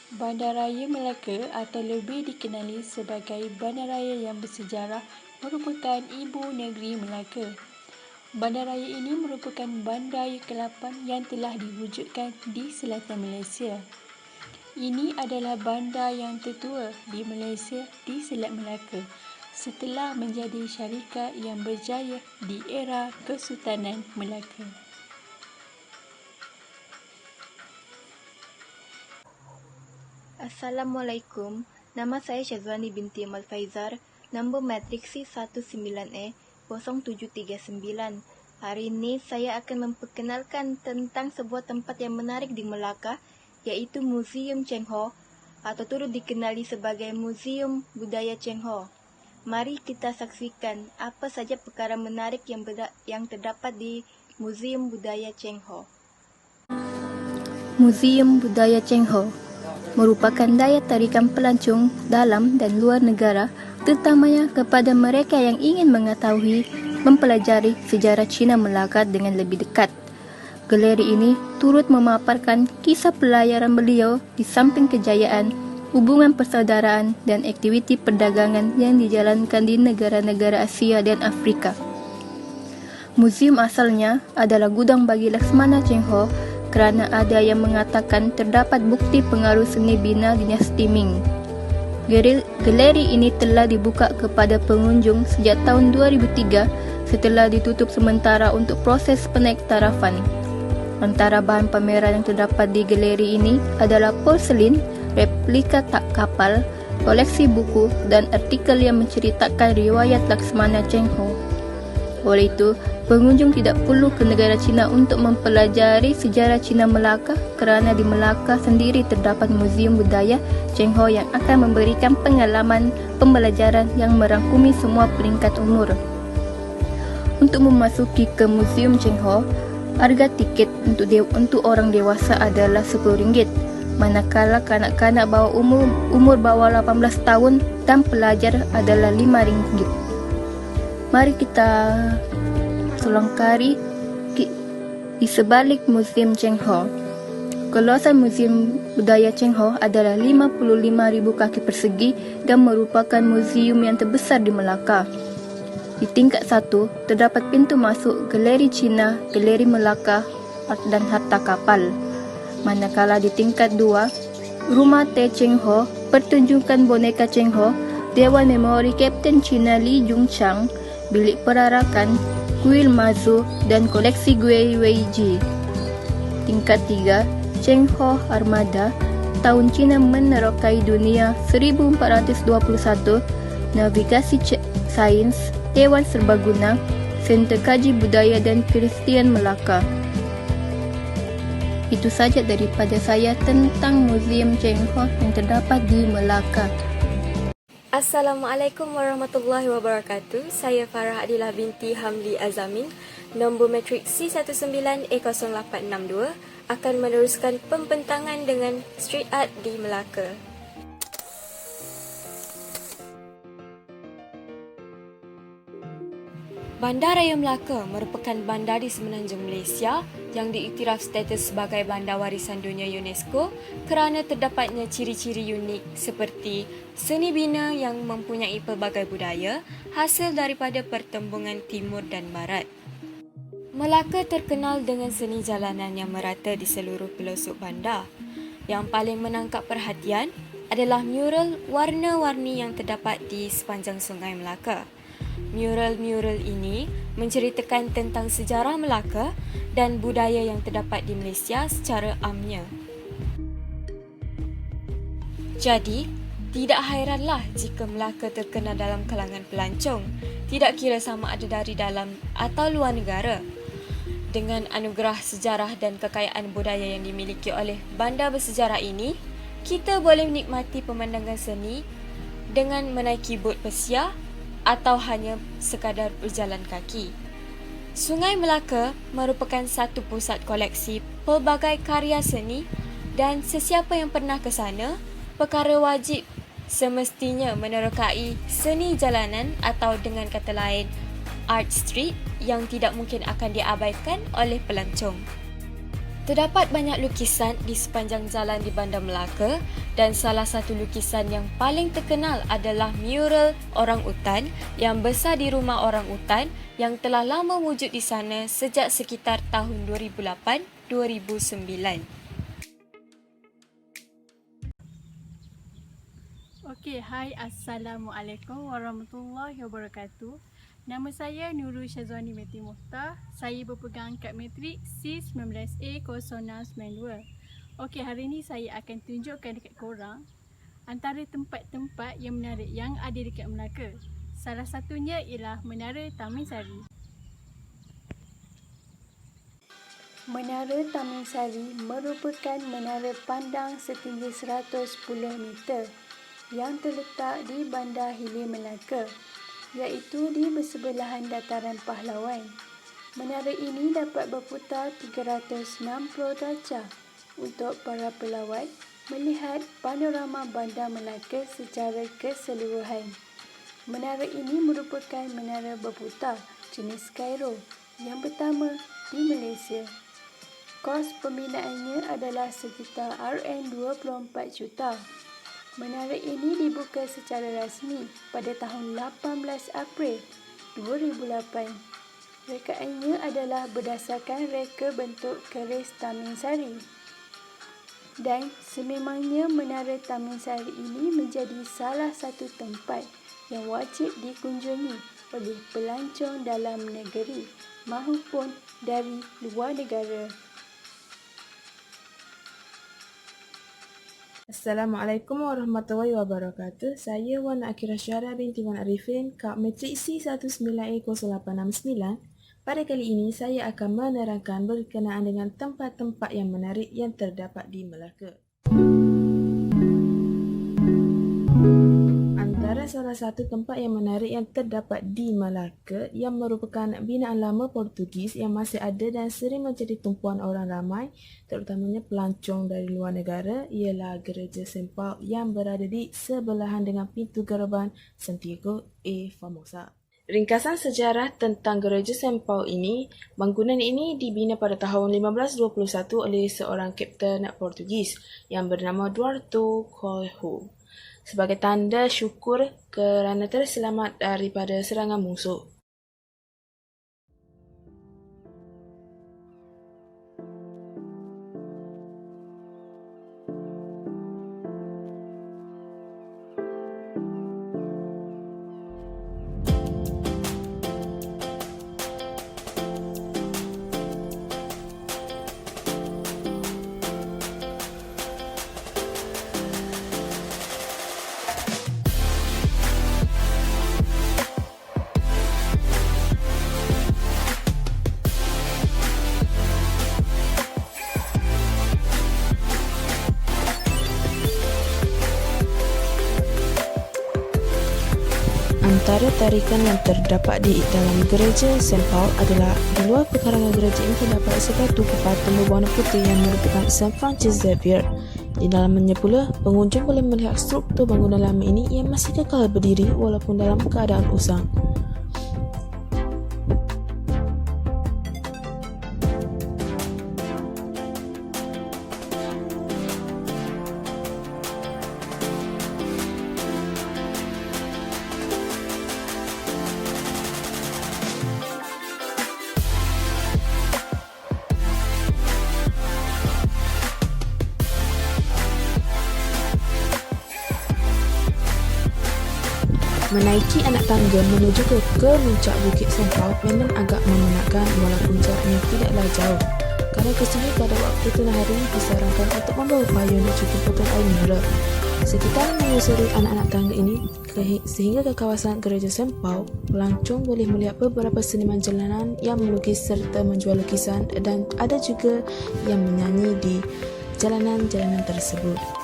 Bandaraya Melaka atau lebih dikenali sebagai bandaraya yang bersejarah merupakan ibu negeri Melaka. Bandaraya ini merupakan bandar ke-8 yang telah diwujudkan di selatan Malaysia. Ini adalah bandar yang tertua di Malaysia di Selat Melaka setelah menjadi syarikat yang berjaya di era Kesultanan Melaka. Assalamualaikum, nama saya Syazwani binti Amal Faizar, nombor matrik C19E0739. Hari ini saya akan memperkenalkan tentang sebuah tempat yang menarik di Melaka, iaitu Museum Cheng Ho atau turut dikenali sebagai Museum Budaya Cheng Ho. Mari kita saksikan apa saja perkara menarik yang terdapat di Museum Budaya Cheng Ho. Museum Budaya Cheng Ho merupakan daya tarikan pelancong dalam dan luar negara, terutamanya kepada mereka yang ingin mengetahui, mempelajari sejarah Cina Melaka dengan lebih dekat. Galeri ini turut memaparkan kisah pelayaran beliau di samping kejayaan, hubungan persaudaraan dan aktiviti perdagangan yang dijalankan di negara-negara Asia dan Afrika. Museum asalnya adalah gudang bagi Laksmana Cheng Ho, kerana ada yang mengatakan terdapat bukti pengaruh seni bina dinasti Ming. Galeri ini telah dibuka kepada pengunjung sejak tahun 2003 setelah ditutup sementara untuk proses penaiktarafan. Antara bahan pameran yang terdapat di galeri ini adalah porselin, replika tak kapal, koleksi buku dan artikel yang menceritakan riwayat Laksmana Cheng Ho. Oleh itu, pengunjung tidak perlu ke negara China untuk mempelajari sejarah Cina Melaka kerana di Melaka sendiri terdapat Museum Budaya Cheng Ho yang akan memberikan pengalaman pembelajaran yang merangkumi semua peringkat umur. Untuk memasuki ke Museum Cheng Ho, harga tiket untuk orang dewasa adalah RM10, manakala kanak-kanak bawah umur bawah 18 tahun dan pelajar adalah RM5. Mari kita selengkari di sebalik Museum Cheng Ho. Kawasan Museum Budaya Cheng Ho adalah 55,000 kaki persegi dan merupakan museum yang terbesar di Melaka. Di tingkat 1, terdapat pintu masuk Galeri Cina, Galeri Melaka dan Harta Kapal. Manakala di tingkat 2, Rumah Teh Cheng Ho, pertunjukan boneka Cheng Ho, Dewan Memori Kapten Cina Li Jungchang, bilik perarakan, kuil Mazu dan koleksi Gui Weiji. Tingkat 3, Cheng Ho Armada, tahun Cina menerokai dunia 1421, navigasi sains, Dewan Serbaguna, Center Kaji Budaya dan Kristian Melaka. Itu saja daripada saya tentang Museum Cheng Ho yang terdapat di Melaka. Assalamualaikum warahmatullahi wabarakatuh. Saya Farah Adilah binti Hamli Azamin, nombor matrik C19E0862, akan meneruskan pembentangan dengan street art di Melaka. Bandaraya Melaka merupakan bandar di semenanjung Malaysia yang diiktiraf status sebagai bandar warisan dunia UNESCO kerana terdapatnya ciri-ciri unik seperti seni bina yang mempunyai pelbagai budaya hasil daripada pertembungan timur dan barat. Melaka terkenal dengan seni jalanan yang merata di seluruh pelosok bandar. Yang paling menangkap perhatian adalah mural warna-warni yang terdapat di sepanjang Sungai Melaka. Mural-mural ini menceritakan tentang sejarah Melaka dan budaya yang terdapat di Malaysia secara amnya. Jadi, tidak hairanlah jika Melaka terkenal dalam kalangan pelancong, tidak kira sama ada dari dalam atau luar negara. Dengan anugerah sejarah dan kekayaan budaya yang dimiliki oleh bandar bersejarah ini, kita boleh menikmati pemandangan seni dengan menaiki bot pesiar atau hanya sekadar berjalan kaki. Sungai Melaka merupakan satu pusat koleksi pelbagai karya seni dan sesiapa yang pernah ke sana, perkara wajib semestinya menerokai seni jalanan atau dengan kata lain, art street yang tidak mungkin akan diabaikan oleh pelancong. Terdapat banyak lukisan di sepanjang jalan di Bandar Melaka dan salah satu lukisan yang paling terkenal adalah mural orang utan yang besar di rumah orang utan yang telah lama wujud di sana sejak sekitar tahun 2008-2009. Okey, hai, Assalamualaikum warahmatullahi wabarakatuh. Nama saya Nurul Syazwani Meti Muhtah. Saya berpegang kad matrik C19A0692. Okey, hari ini saya akan tunjukkan dekat korang antara tempat-tempat yang menarik yang ada dekat Melaka. Salah satunya ialah Menara Taman Sari. Menara Taman Sari merupakan menara pandang setinggi 110 meter yang terletak di Bandar Hilir Melaka, iaitu di bersebelahan Dataran Pahlawan. Menara ini dapat berputar 360 darjah untuk para pelawat melihat panorama Bandar Melaka secara keseluruhan. Menara ini merupakan menara berputar jenis Cairo yang pertama di Malaysia. Kos pembinaannya adalah sekitar RM24 juta. Menara ini dibuka secara rasmi pada tahun 18 April 2008. Rekaannya adalah berdasarkan reka bentuk keris Taman Sari. Dan sememangnya Menara Taman Sari ini menjadi salah satu tempat yang wajib dikunjungi oleh pelancong dalam negeri maupun dari luar negara. Assalamualaikum warahmatullahi wabarakatuh. Saya Wan Akira Syara binti Wan Arifin, kad matrik C19A0869. Pada kali ini saya akan menerangkan berkenaan dengan tempat-tempat yang menarik yang terdapat di Melaka. Antara salah satu tempat yang menarik yang terdapat di Melaka yang merupakan binaan lama Portugis yang masih ada dan sering menjadi tumpuan orang ramai, terutamanya pelancong dari luar negara, ialah Gereja St. Paul yang berada di sebelahan dengan pintu gerbang Santiago e Famosa. Ringkasan sejarah tentang Gereja St. Paul ini, bangunan ini dibina pada tahun 1521 oleh seorang kapten Portugis yang bernama Duarte Coelho sebagai tanda syukur kerana terselamat daripada serangan musuh. Antara tarikan yang terdapat di dalam Gereja St. Paul adalah di luar pekarangan gereja ini terdapat sebatu patung berwarna putih yang merupakan St. Francis Xavier. Di dalamnya pula, pengunjung boleh melihat struktur bangunan lama ini yang masih kekal berdiri walaupun dalam keadaan usang. Menaiki anak tangga menuju ke puncak Bukit St. Paul memang agak memenatkan walaupun jaraknya tidaklah jauh. Kerana ke sini pada waktu tengah hari disarankan untuk membawa payung dan juga botol air mineral. Sekitar menyusuri anak-anak tangga ini sehingga ke kawasan Gereja St. Paul, pelancong boleh melihat beberapa seniman jalanan yang melukis serta menjual lukisan dan ada juga yang menyanyi di jalanan-jalanan tersebut.